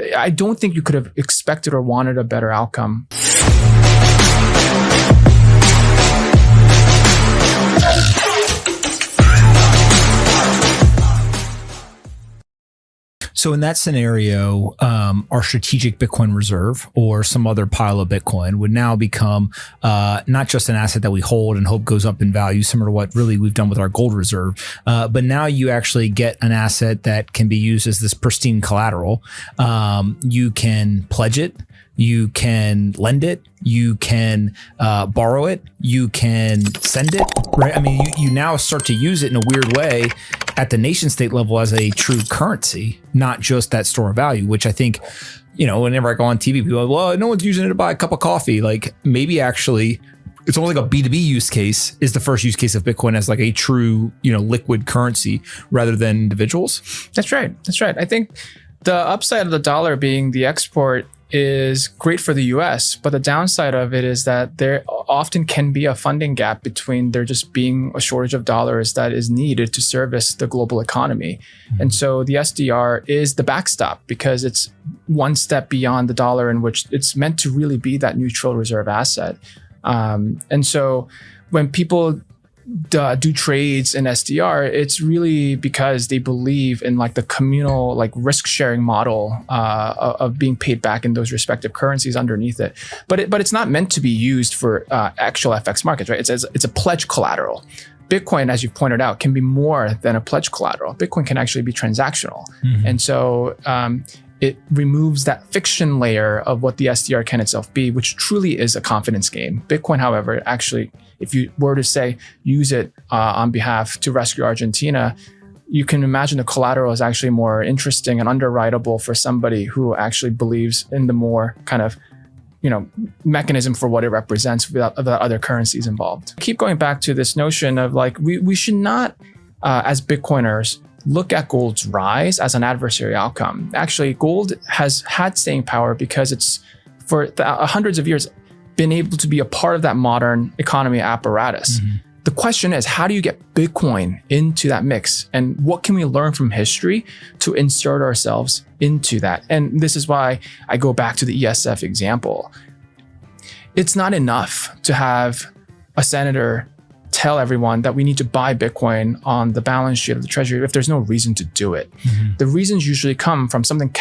I don't think you could have expected or wanted a better outcome. So in that scenario, our strategic Bitcoin reserve or some other pile of Bitcoin would now become not just an asset that we hold and hope goes up in value, similar to what really we've done with our gold reserve, but now you actually get an asset that can be used as this pristine collateral. You can pledge it. You can lend it, you can borrow it, you can send it, right? I mean, you now start to use it in a weird way at the nation state level as a true currency, not just that store of value, which I think, whenever I go on TV, people are like, well, no one's using it to buy a cup of coffee. Like maybe actually it's almost like a B2B use case is the first use case of Bitcoin as like a true, liquid currency rather than individuals. That's right. I think the upside of the dollar being the export is great for the US, but the downside of it is that there often can be a funding gap between there just being a shortage of dollars that is needed to service the global economy. Mm-hmm. And so the SDR is the backstop because it's one step beyond the dollar in which it's meant to really be that neutral reserve asset. And so when people do trades in SDR, it's really because they believe in like the communal like risk sharing model of being paid back in those respective currencies underneath it. But it's not meant to be used for actual FX markets, right? It's a pledge collateral. Bitcoin, as you pointed out, can be more than a pledge collateral. Bitcoin can actually be transactional, and so it removes that fiction layer of what the SDR can itself be, which truly is a confidence game. Bitcoin, however, actually, if you were to say, use it on behalf to rescue Argentina, you can imagine the collateral is actually more interesting and underwritable for somebody who actually believes in the more kind of, mechanism for what it represents without other currencies involved. Keep going back to this notion of like, we should not, as Bitcoiners, look at gold's rise as an adversary outcome. Actually, gold has had staying power because it's for hundreds of years been able to be a part of that modern economy apparatus. Mm-hmm. The question is, how do you get Bitcoin into that mix? And what can we learn from history to insert ourselves into that? And this is why I go back to the ESF example. It's not enough to have a senator tell everyone that we need to buy Bitcoin on the balance sheet of the Treasury if there's no reason to do it. Mm-hmm. The reasons usually come from something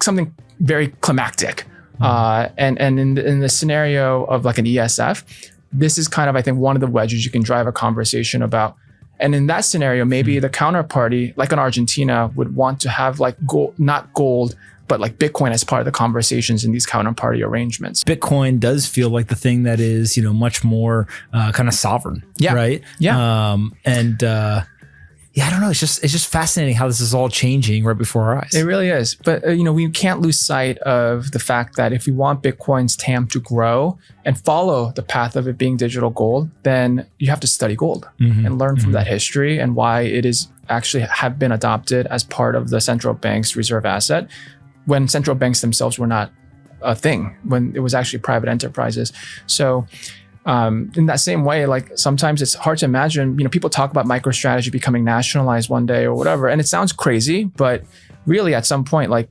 something very climactic. And in the scenario of like an ESF, this is kind of, I think, one of the wedges you can drive a conversation about. And in that scenario, maybe the counterparty, like in Argentina, would want to have like gold, not gold, but like Bitcoin as part of the conversations in these counterparty arrangements. Bitcoin does feel like the thing that is, much more kind of sovereign, right? Yeah. I don't know. It's just fascinating how this is all changing right before our eyes. It really is. But, we can't lose sight of the fact that if we want Bitcoin's TAM to grow and follow the path of it being digital gold, then you have to study gold and learn from that history and why it is actually have been adopted as part of the central bank's reserve asset when central banks themselves were not a thing, when it was actually private enterprises. So in that same way, like sometimes it's hard to imagine, people talk about MicroStrategy becoming nationalized one day or whatever, and it sounds crazy, but really at some point, like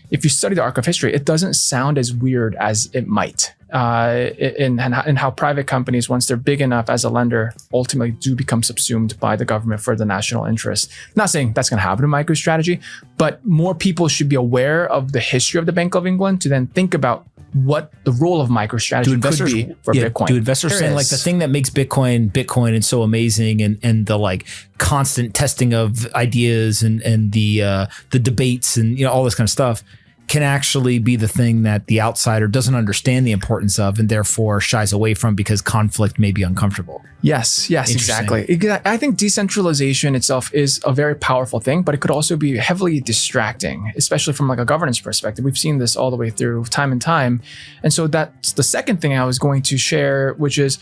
if you study the arc of history, it doesn't sound as weird as it might. In how private companies, once they're big enough as a lender, ultimately do become subsumed by the government for the national interest. Not saying that's going to happen to MicroStrategy, but more people should be aware of the history of the Bank of England to then think about what the role of MicroStrategy could be for Bitcoin. Do investors saying like the thing that makes Bitcoin and so amazing and the like constant testing of ideas and the debates and all this kind of stuff can actually be the thing that the outsider doesn't understand the importance of and therefore shies away from because conflict may be uncomfortable. Yes, exactly. I think decentralization itself is a very powerful thing, but it could also be heavily distracting, especially from like a governance perspective. We've seen this all the way through time and time. And so that's the second thing I was going to share, which is,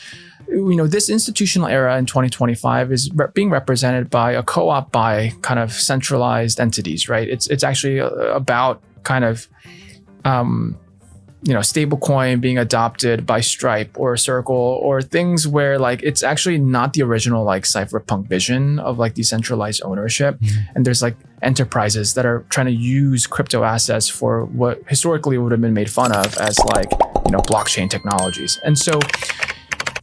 this institutional era in 2025 is being represented by a co-op by kind of centralized entities, right? It's actually about kind of stablecoin being adopted by Stripe or Circle, or things where like it's actually not the original like cypherpunk vision of like decentralized ownership. And there's like enterprises that are trying to use crypto assets for what historically would have been made fun of as like, blockchain technologies. And so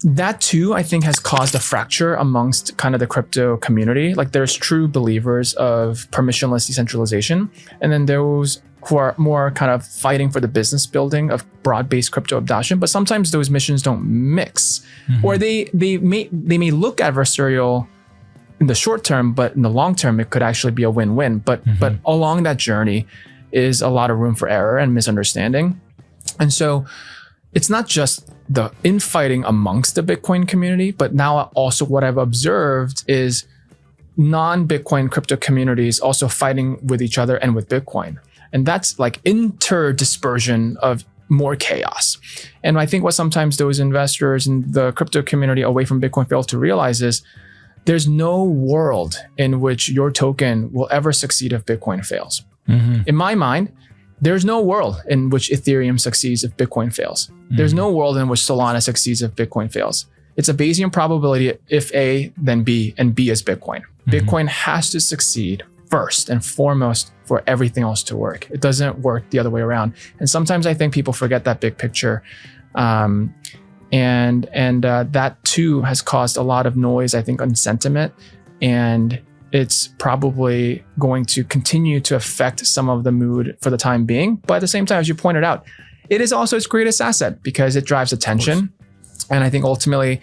that too, I think, has caused a fracture amongst kind of the crypto community. Like there's true believers of permissionless decentralization, and then those who are more kind of fighting for the business building of broad-based crypto adoption. But sometimes those missions don't mix, or they may look adversarial in the short term, but in the long term, it could actually be a win-win. But along that journey is a lot of room for error and misunderstanding. And so it's not just the infighting amongst the Bitcoin community, but now also what I've observed is non-Bitcoin crypto communities also fighting with each other and with Bitcoin. And that's like interdispersion of more chaos. And I think what sometimes those investors in the crypto community away from Bitcoin fail to realize is there's no world in which your token will ever succeed if Bitcoin fails. In my mind, there's no world in which Ethereum succeeds if Bitcoin fails. There's no world in which Solana succeeds if Bitcoin fails. It's a Bayesian probability. If A, then B, and B is Bitcoin. Bitcoin has to succeed first and foremost for everything else to work. It doesn't work the other way around. And sometimes I think people forget that big picture. And that too has caused a lot of noise, I think, on sentiment. And it's probably going to continue to affect some of the mood for the time being. But at the same time, as you pointed out, it is also its greatest asset because it drives attention. And I think ultimately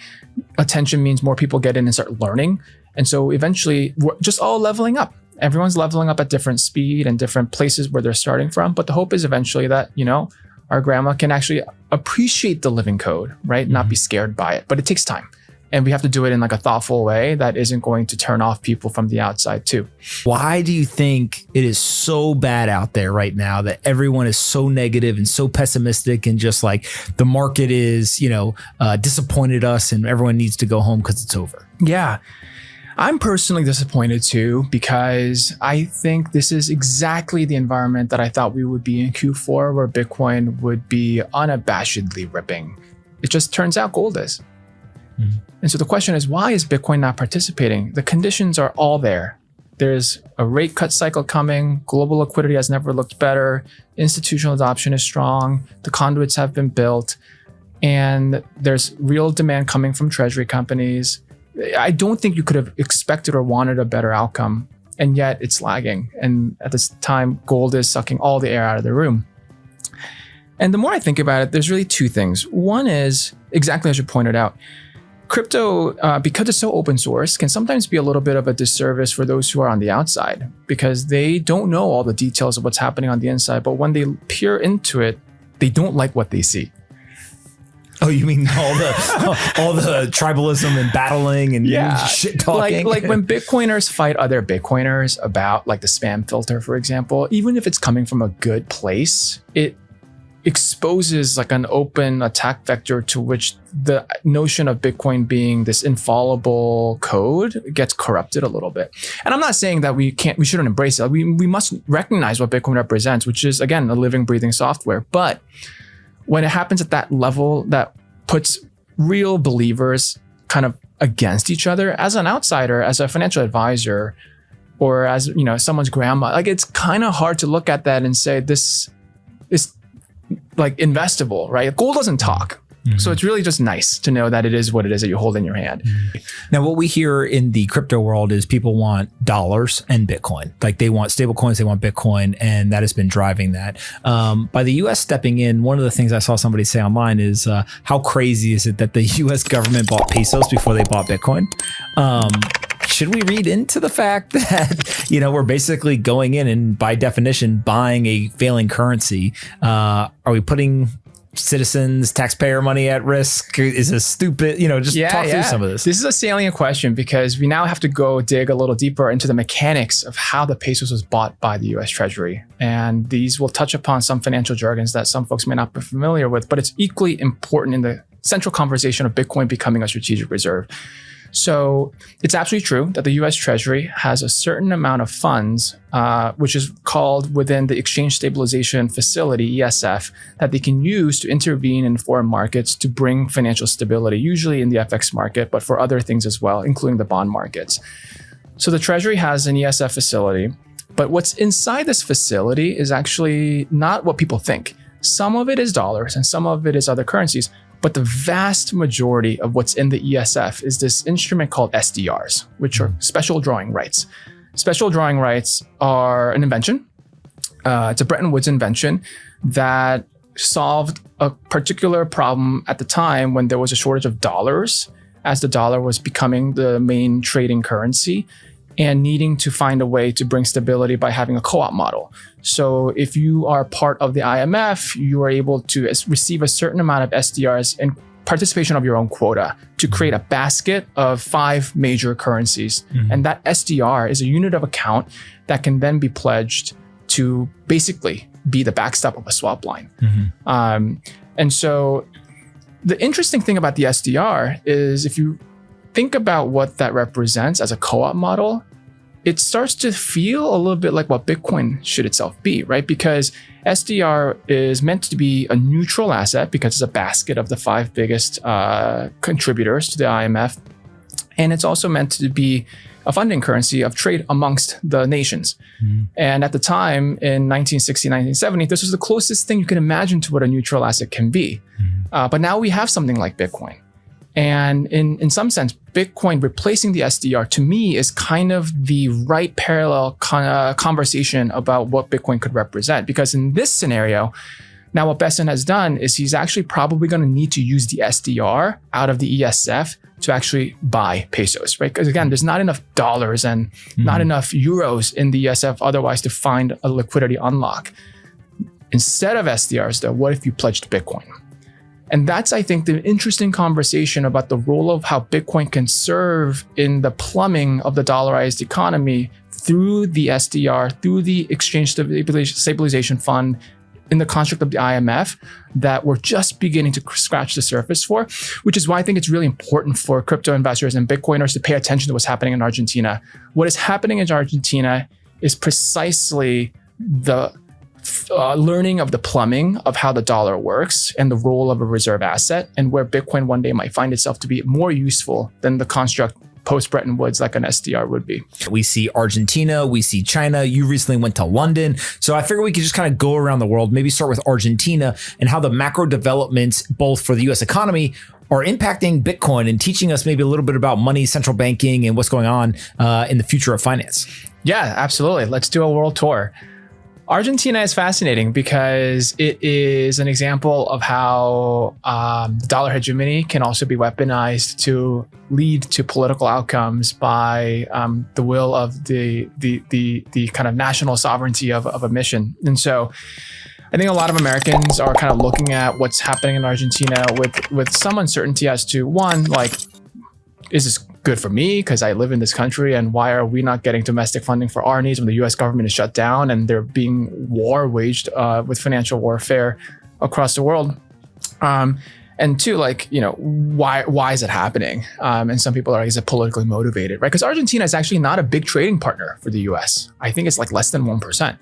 attention means more people get in and start learning. And so eventually we're just all leveling up. Everyone's leveling up at different speed and different places where they're starting from. But the hope is eventually that, our grandma can actually appreciate the living code, right? Not be scared by it, but it takes time. And we have to do it in like a thoughtful way that isn't going to turn off people from the outside too. Why do you think it is so bad out there right now that everyone is so negative and so pessimistic and just like the market is, disappointed us and everyone needs to go home because it's over? Yeah. I'm personally disappointed too, because I think this is exactly the environment that I thought we would be in Q4, where Bitcoin would be unabashedly ripping. It just turns out gold is. And so the question is, why is Bitcoin not participating? The conditions are all there. There's a rate cut cycle coming. Global liquidity has never looked better. Institutional adoption is strong. The conduits have been built. And there's real demand coming from Treasury companies. I don't think you could have expected or wanted a better outcome. And yet it's lagging. And at this time, gold is sucking all the air out of the room. And the more I think about it, there's really two things. One is, exactly as you pointed out, crypto, because it's so open source, can sometimes be a little bit of a disservice for those who are on the outside because they don't know all the details of what's happening on the inside. But when they peer into it, they don't like what they see. Oh, you mean all the tribalism and battling and shit talking? Like when Bitcoiners fight other Bitcoiners about like the spam filter, for example, even if it's coming from a good place, it exposes like an open attack vector to which the notion of Bitcoin being this infallible code gets corrupted a little bit. And I'm not saying that we shouldn't embrace it. We must recognize what Bitcoin represents, which is, again, a living, breathing software. But when it happens at that level that puts real believers kind of against each other, as an outsider, as a financial advisor, or as someone's grandma, like it's kind of hard to look at that and say this is like investable, right? Gold doesn't talk. So it's really just nice to know that it is what it is that you hold in your hand. Now, what we hear in the crypto world is people want dollars and Bitcoin. Like they want stable coins, they want Bitcoin, and that has been driving that. By the U.S. stepping in, one of the things I saw somebody say online is how crazy is it that the U.S. government bought Pesos before they bought Bitcoin? Should we read into the fact that, we're basically going in and by definition buying a failing currency? Are we putting citizens, taxpayer money at risk? Is this stupid? Talk through some of this. This is a salient question because we now have to go dig a little deeper into the mechanics of how the Pesos was bought by the U.S. Treasury. And these will touch upon some financial jargons that some folks may not be familiar with, but it's equally important in the central conversation of Bitcoin becoming a strategic reserve. So it's absolutely true that the US Treasury has a certain amount of funds, which is called within the Exchange Stabilization Facility, ESF, that they can use to intervene in foreign markets to bring financial stability, usually in the FX market, but for other things as well, including the bond markets. So the Treasury has an ESF facility, but what's inside this facility is actually not what people think. Some of it is dollars and some of it is other currencies. But the vast majority of what's in the ESF is this instrument called SDRs, which are special drawing rights. Special drawing rights are an invention. It's a Bretton Woods invention that solved a particular problem at the time when there was a shortage of dollars, as the dollar was becoming the main trading currency, and needing to find a way to bring stability by having a co-op model. So if you are part of the IMF, you are able to receive a certain amount of SDRs and participation of your own quota to create a basket of 5 major currencies. And that SDR is a unit of account that can then be pledged to basically be the backstop of a swap line. And so the interesting thing about the SDR is if you think about what that represents as a co-op model, it starts to feel a little bit like what Bitcoin should itself be, right? Because SDR is meant to be a neutral asset because it's a basket of the 5 biggest contributors to the IMF. And it's also meant to be a funding currency of trade amongst the nations. And at the time in 1960, 1970, this was the closest thing you can imagine to what a neutral asset can be. But now we have something like Bitcoin. And in some sense, Bitcoin replacing the SDR to me is kind of the right parallel conversation about what Bitcoin could represent. Because in this scenario, now what Besson has done is he's actually probably going to need to use the SDR out of the ESF to actually buy pesos, right? Because again, there's not enough dollars and not enough euros in the ESF otherwise to find a liquidity unlock. Instead of SDRs though, what if you pledged Bitcoin? And that's, I think, the interesting conversation about the role of how Bitcoin can serve in the plumbing of the dollarized economy through the SDR, through the Exchange Stabilization Fund, in the construct of the IMF that we're just beginning to scratch the surface for, which is why I think it's really important for crypto investors and Bitcoiners to pay attention to what's happening in Argentina. What is happening in Argentina is precisely the learning of the plumbing of how the dollar works and the role of a reserve asset, and where Bitcoin one day might find itself to be more useful than the construct post-Bretton Woods like an SDR would be. We see Argentina, we see China. You recently went to London. So I figure we could just kind of go around the world, maybe start with Argentina and how the macro developments, both for the US economy, are impacting Bitcoin and teaching us maybe a little bit about money, central banking, and what's going on in the future of finance. Yeah, absolutely. Let's do a world tour. Argentina is fascinating because it is an example of how dollar hegemony can also be weaponized to lead to political outcomes by the will of the kind of national sovereignty of a mission. And so I think a lot of Americans are kind of looking at what's happening in Argentina with some uncertainty as to, one, like, is this good for me because I live in this country, and why are we not getting domestic funding for our needs when the US government is shut down and they're being waged with financial warfare across the world? And two, like, you know, why is it happening? And some people are like, is it politically motivated, right? Because Argentina is actually not a big trading partner for the US. I think it's like less than 1%.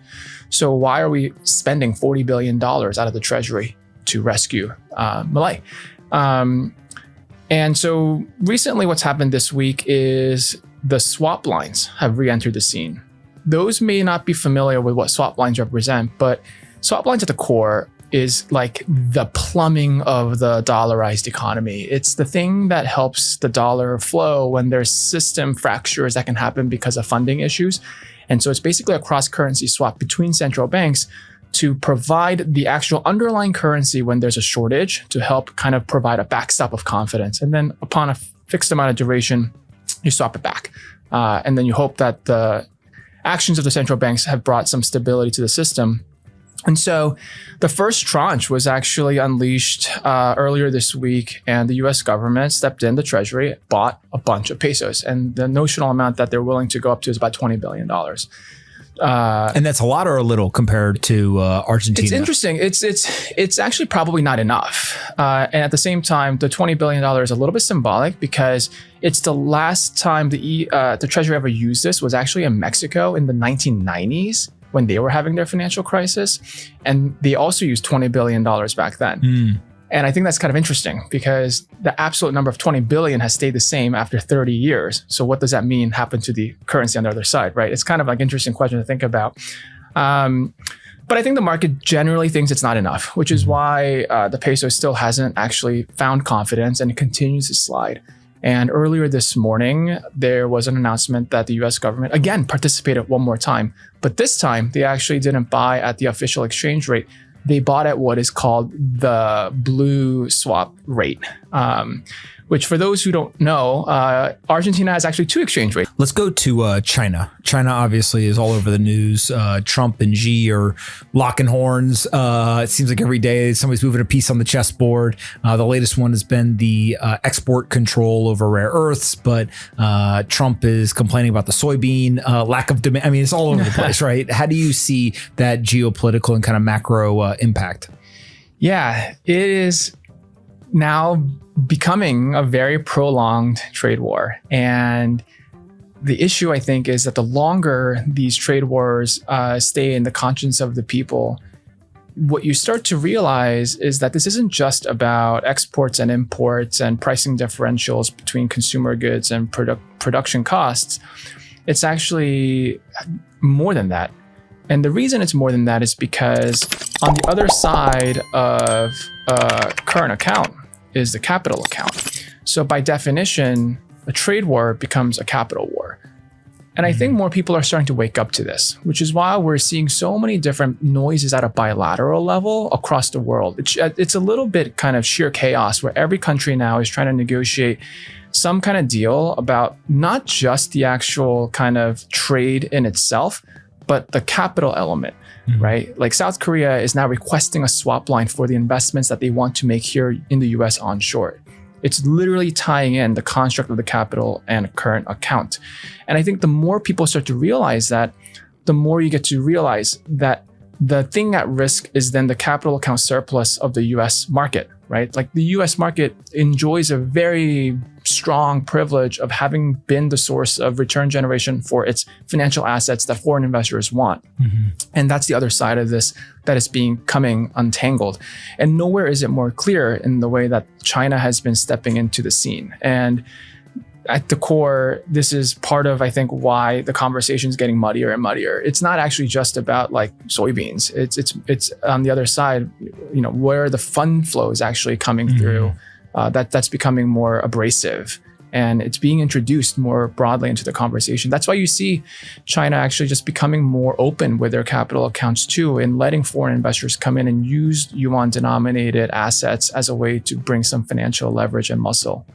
So why are we spending $40 billion out of the Treasury to rescue Milei? And so recently what's happened this week is the swap lines have re-entered the scene. Those may not be familiar with what swap lines represent, but swap lines at the core is like the plumbing of the dollarized economy. It's the thing that helps the dollar flow when there's system fractures that can happen because of funding issues. And so it's basically a cross-currency swap between central banks to provide the actual underlying currency when there's a shortage to help kind of provide a backstop of confidence. And then upon a fixed amount of duration, you swap it back. And then you hope that the actions of the central banks have brought some stability to the system. And so the first tranche was actually unleashed earlier this week, and the US government stepped in, the Treasury bought a bunch of pesos, and the notional amount that they're willing to go up to is about $20 billion. And that's a lot or a little compared to Argentina? It's interesting. It's actually probably not enough. And at the same time, the $20 billion is a little bit symbolic because it's the last time the Treasury ever used this was actually in Mexico in the 1990s when they were having their financial crisis. And they also used $20 billion back then. And I think that's kind of interesting because the absolute number of 20 billion has stayed the same after 30 years. So what does that mean happen to the currency on the other side, right? It's kind of like an interesting question to think about. But I think the market generally thinks it's not enough, which is why the peso still hasn't actually found confidence and it continues to slide. And earlier this morning, there was an announcement that the US government, again, participated one more time. But this time, they actually didn't buy at the official exchange rate. They bought at what is called the blue swap rate, which for those who don't know, Argentina has actually two exchange rates. Let's go to China. China obviously is all over the news. Trump and Xi are locking horns. It seems like every day somebody's moving a piece on the chessboard. The latest one has been the export control over rare earths, but Trump is complaining about the soybean lack of demand. I mean, it's all over the place, right? How do you see that geopolitical and kind of macro impact? Yeah, it is now becoming a very prolonged trade war. And the issue, I think, is that the longer these trade wars stay in the conscience of the people, what you start to realize is that this isn't just about exports and imports and pricing differentials between consumer goods and production costs. It's actually more than that. And the reason it's more than that is because on the other side of a current account is the capital account. So by definition, a trade war becomes a capital war. And I think more people are starting to wake up to this, which is why we're seeing so many different noises at a bilateral level across the world. It's a little bit kind of sheer chaos where every country now is trying to negotiate some kind of deal about not just the actual kind of trade in itself, but the capital element. Right? Like South Korea is now requesting a swap line for the investments that they want to make here in the US onshore. It's literally tying in the construct of the capital and current account. And I think the more people start to realize that, the more you get to realize that the thing at risk is then the capital account surplus of the US market, right? Like the US market enjoys a very strong privilege of having been the source of return generation for its financial assets that foreign investors want. And that's the other side of this that is becoming untangled. And nowhere is it more clear in the way that China has been stepping into the scene. And at the core, this is part of, I think, why the conversation is getting muddier and muddier. It's not actually just about like soybeans. It's on the other side, you know, where the fund flow is actually coming through. That's becoming more abrasive, and it's being introduced more broadly into the conversation. That's why you see China actually just becoming more open with their capital accounts too, and letting foreign investors come in and use yuan-denominated assets as a way to bring some financial leverage and muscle.